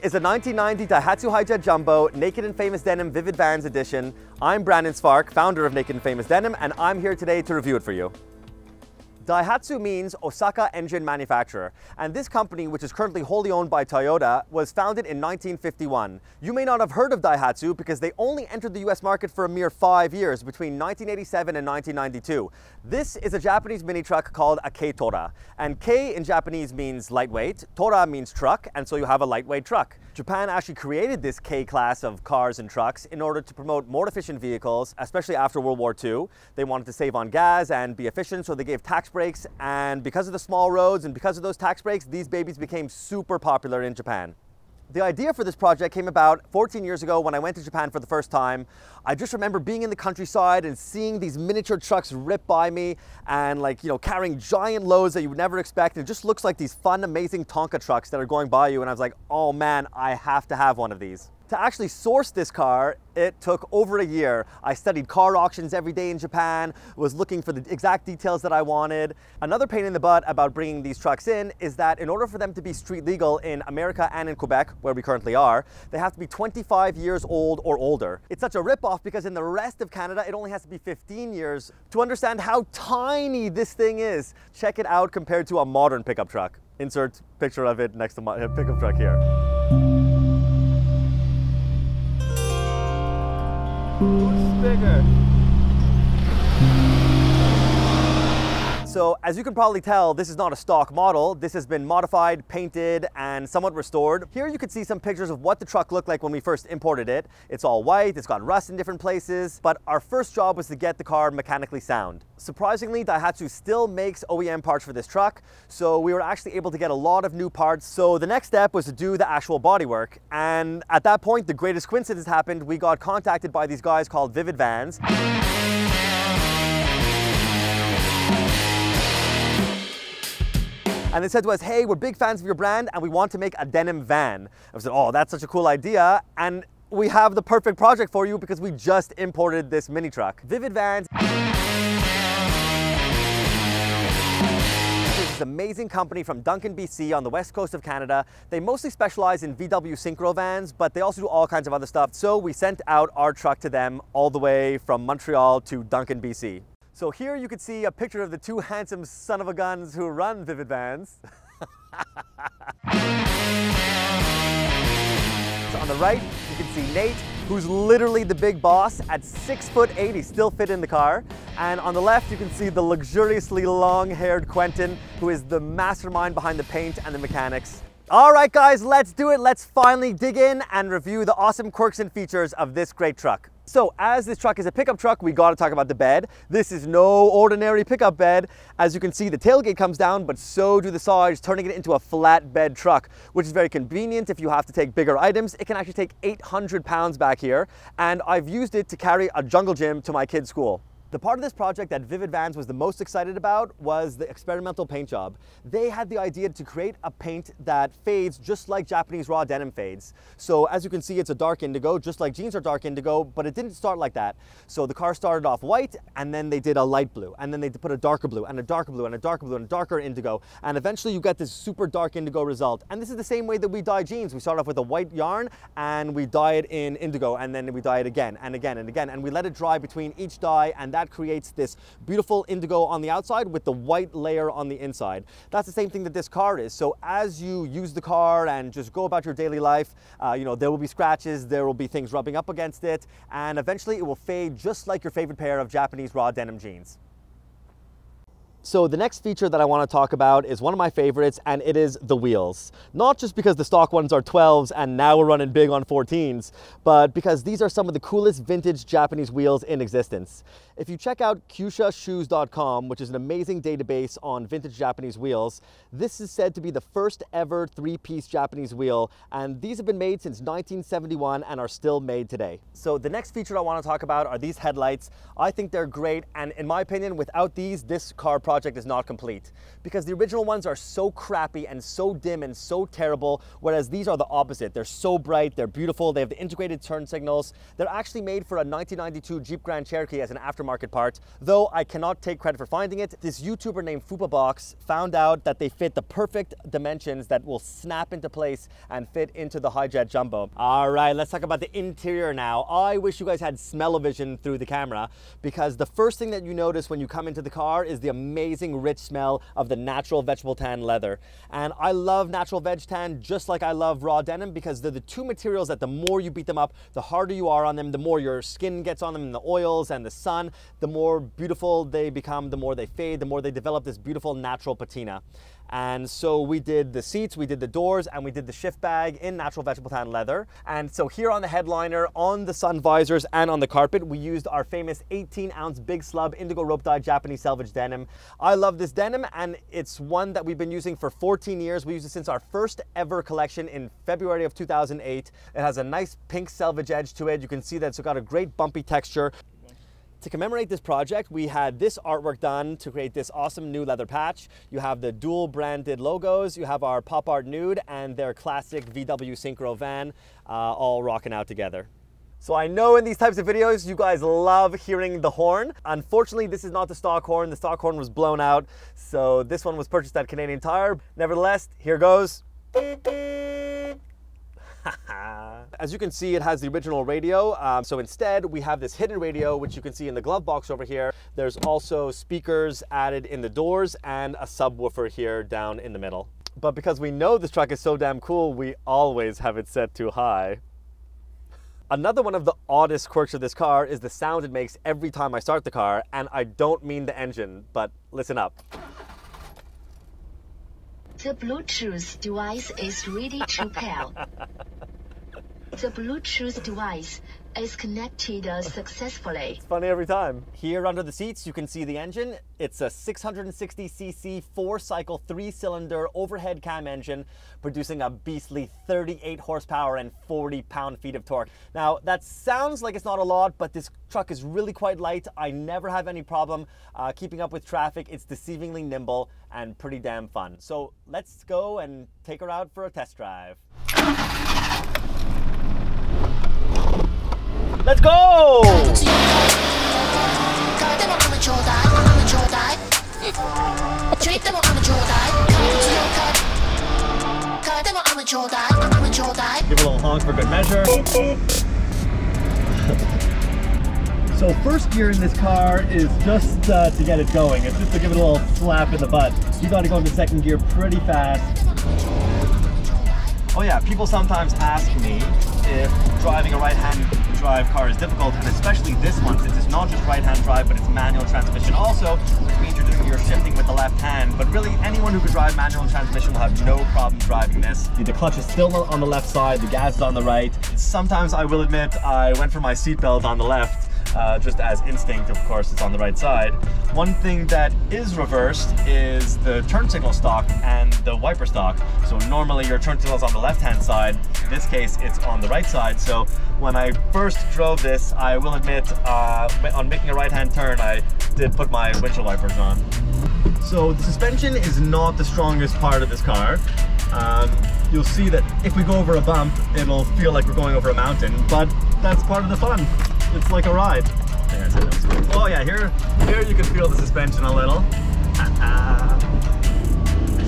is a 1990 Daihatsu Hijet Jumbo Naked and Famous Denim Vivid Vans Edition. I'm Brandon Svark, founder of Naked and Famous Denim, and I'm here today to review it for you. Daihatsu means Osaka Engine Manufacturer, and this company, which is currently wholly owned by Toyota, was founded in 1951. You may not have heard of Daihatsu because they only entered the US market for a mere 5 years, between 1987 and 1992. This is a Japanese mini truck called a Kei-Tora, and Kei in Japanese means lightweight, Tora means truck, and so you have a lightweight truck. Japan actually created this Kei class of cars and trucks in order to promote more efficient vehicles, especially after World War II. They wanted to save on gas and be efficient, so they gave tax breaks, and because of the small roads and because of those tax breaks, these babies became super popular in Japan. The idea for this project came about 14 years ago when I went to Japan for the first time. I just remember being in the countryside and seeing these miniature trucks rip by me and carrying giant loads that you would never expect. And it just looks like these fun, amazing Tonka trucks that are going by you. And I was like, oh man, I have to have one of these. To actually source this car, it took over a year. I studied car auctions every day in Japan, was looking for the exact details that I wanted. Another pain in the butt about bringing these trucks in is that in order for them to be street legal in America and in Quebec, where we currently are, they have to be 25 years old or older. It's such a ripoff because in the rest of Canada, it only has to be 15 years. To understand how tiny this thing is, check it out compared to a modern pickup truck. Insert picture of it next to my pickup truck here. Who's bigger? So as you can probably tell, this is not a stock model. This has been modified, painted, and somewhat restored. Here you can see some pictures of what the truck looked like when we first imported it. It's all white, it's got rust in different places, but our first job was to get the car mechanically sound. Surprisingly, Daihatsu still makes OEM parts for this truck, so we were actually able to get a lot of new parts. So the next step was to do the actual bodywork, and at that point, the greatest coincidence happened. We got contacted by these guys called Vivid Vans. And they said to us, hey, we're big fans of your brand and we want to make a denim van. I said, oh, that's such a cool idea. And we have the perfect project for you because we just imported this mini truck. Vivid Vans is this amazing company from Duncan, BC on the west coast of Canada. They mostly specialize in VW Synchro vans, but they also do all kinds of other stuff. So we sent out our truck to them all the way from Montreal to Duncan, BC. So here you can see a picture of the two handsome son of a guns who run Vivid Vans. So on the right, you can see Nate, who's literally the big boss. At 6'8", he still fit in the car. And on the left, you can see the luxuriously long-haired Quentin, who is the mastermind behind the paint and the mechanics. All right, guys, let's do it. Let's finally dig in and review the awesome quirks and features of this great truck. So as this truck is a pickup truck, we got to talk about the bed. This is no ordinary pickup bed. As you can see, the tailgate comes down, but so do the sides, turning it into a flat bed truck, which is very convenient if you have to take bigger items. It can actually take 800 pounds back here, and I've used it to carry a jungle gym to my kids' school. The part of this project that Vivid Vans was the most excited about was the experimental paint job. They had the idea to create a paint that fades just like Japanese raw denim fades. So as you can see, it's a dark indigo, just like jeans are dark indigo, but it didn't start like that. So the car started off white, and then they did a light blue, and then they put a darker blue, and a darker blue, and a darker blue, and a darker indigo, and eventually you get this super dark indigo result. And this is the same way that we dye jeans. We start off with a white yarn, and we dye it in indigo, and then we dye it again, and again, and again, and we let it dry between each dye, and that creates this beautiful indigo on the outside with the white layer on the inside. That's the same thing that this car is. So as you use the car and just go about your daily life, there will be scratches, there will be things rubbing up against it, and eventually it will fade just like your favorite pair of Japanese raw denim jeans. So the next feature that I want to talk about is one of my favorites, and it is the wheels. Not just because the stock ones are 12s and now we're running big on 14s, but because these are some of the coolest vintage Japanese wheels in existence. If you check out KYUSHAShoes.com, which is an amazing database on vintage Japanese wheels, this is said to be the first ever 3-piece Japanese wheel, and these have been made since 1971 and are still made today. So the next feature I want to talk about are these headlights. I think they're great, and in my opinion, without these, this car project is not complete, because the original ones are so crappy and so dim and so terrible, whereas these are the opposite. They're so bright, they're beautiful, they have the integrated turn signals. They're actually made for a 1992 Jeep Grand Cherokee as an aftermarket part, though I cannot take credit for finding it. This YouTuber named FupaBox found out that they fit the perfect dimensions that will snap into place and fit into the Hi-Jet Jumbo. All right, let's talk about the interior now. I wish you guys had smell-o-vision through the camera, because the first thing that you notice when you come into the car is the amazing rich smell of the natural vegetable tan leather. And I love natural veg tan just like I love raw denim, because they're the two materials that the more you beat them up, the harder you are on them, the more your skin gets on them in the oils and the sun, the more beautiful they become, the more they fade, the more they develop this beautiful natural patina. And so we did the seats, we did the doors, and we did the shift bag in natural vegetable tan leather. And so here on the headliner, on the sun visors, and on the carpet, we used our famous 18-ounce big slub indigo rope dye Japanese selvage denim. I love this denim, and it's one that we've been using for 14 years. We used it since our first ever collection in February of 2008. It has a nice pink selvage edge to it. You can see that it's got a great bumpy texture. To commemorate this project, we had this artwork done to create this awesome new leather patch. You have the dual branded logos, you have our Pop Art Nude and their classic VW Synchro van, all rocking out together. So I know in these types of videos, you guys love hearing the horn. Unfortunately, this is not the stock horn. The stock horn was blown out. So this one was purchased at Canadian Tire. Nevertheless, here goes. As you can see, it has the original radio. So instead, we have this hidden radio, which you can see in the glove box over here. There's also speakers added in the doors and a subwoofer here down in the middle. But because we know this truck is so damn cool, we always have it set too high. Another one of the oddest quirks of this car is the sound it makes every time I start the car, and I don't mean the engine, but listen up. The Bluetooth device is ready to pair. The Bluetooth device is connected successfully. It's funny every time. Here under the seats, you can see the engine. It's a 660cc 4-cycle 3-cylinder overhead cam engine producing a beastly 38 horsepower and 40 pound-feet of torque. Now, that sounds like it's not a lot, but this truck is really quite light. I never have any problem keeping up with traffic. It's deceivingly nimble and pretty damn fun. So let's go and take her out for a test drive. Let's go! Give a little honk for good measure. So first gear in this car is just to get it going. It's just to give it a little slap in the butt. You got to go into second gear pretty fast. Oh yeah, people sometimes ask me if driving a right-hand drive car is difficult, and especially this one, since it's not just right-hand drive, but it's manual transmission also, which means you're doing your shifting with the left hand. But really, anyone who can drive manual transmission will have no problem driving this. The clutch is still on the left side, the gas is on the right. Sometimes, I will admit, I went for my seatbelt on the left, just as instinct. Of course, it's on the right side. One thing that is reversed is the turn signal stock and the wiper stock. So normally your turn signal is on the left-hand side. In this case, it's on the right side. So when I first drove this, I will admit, on making a right-hand turn, I did put my windshield wipers on. So the suspension is not the strongest part of this car. You'll see that if we go over a bump, it'll feel like we're going over a mountain, but that's part of the fun. It's like a ride. Oh yeah, here you can feel the suspension a little.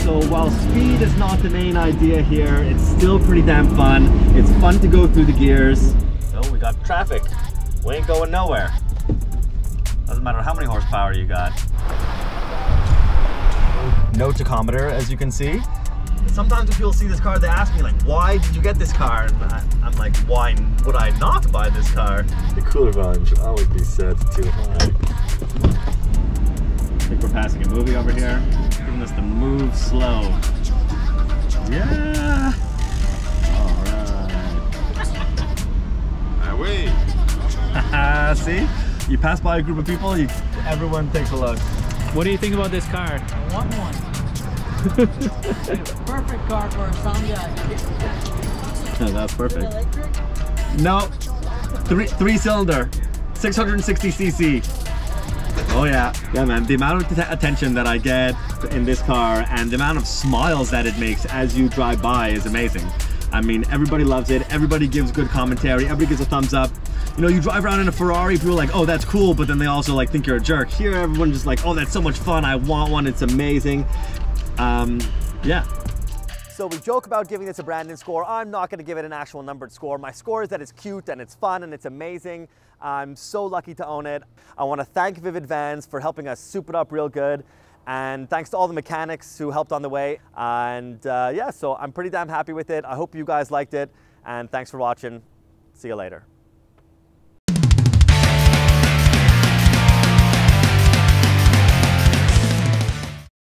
So while speed is not the main idea here, it's still pretty damn fun. It's fun to go through the gears. Oh, we got traffic. We ain't going nowhere. Doesn't matter how many horsepower you got. No tachometer, as you can see. Sometimes when people see this car, they ask me, like, why did you get this car? And I'm like, why would I not buy this car? The cooler volume should always be set too high. I think we're passing a movie over here, giving us the move slow. Yeah! Away! Haha, see? You pass by a group of people, everyone takes a look. What do you think about this car? I want one. Perfect car for a sound guy. That's perfect. No, three cylinder, 660cc. Oh yeah. Yeah, man. The amount of attention that I get in this car and the amount of smiles that it makes as you drive by is amazing. I mean, everybody loves it. Everybody gives good commentary. Everybody gives a thumbs up. You know, you drive around in a Ferrari, people are like, oh, that's cool, but then they also like think you're a jerk. Here, everyone's just like, oh, that's so much fun. I want one. It's amazing. Yeah. So we joke about giving this a Brandon score. I'm not going to give it an actual numbered score. My score is that it's cute and it's fun and it's amazing. I'm so lucky to own it. I want to thank Vivid Vans for helping us soup it up real good. And thanks to all the mechanics who helped on the way. And yeah, so I'm pretty damn happy with it. I hope you guys liked it. And thanks for watching. See you later.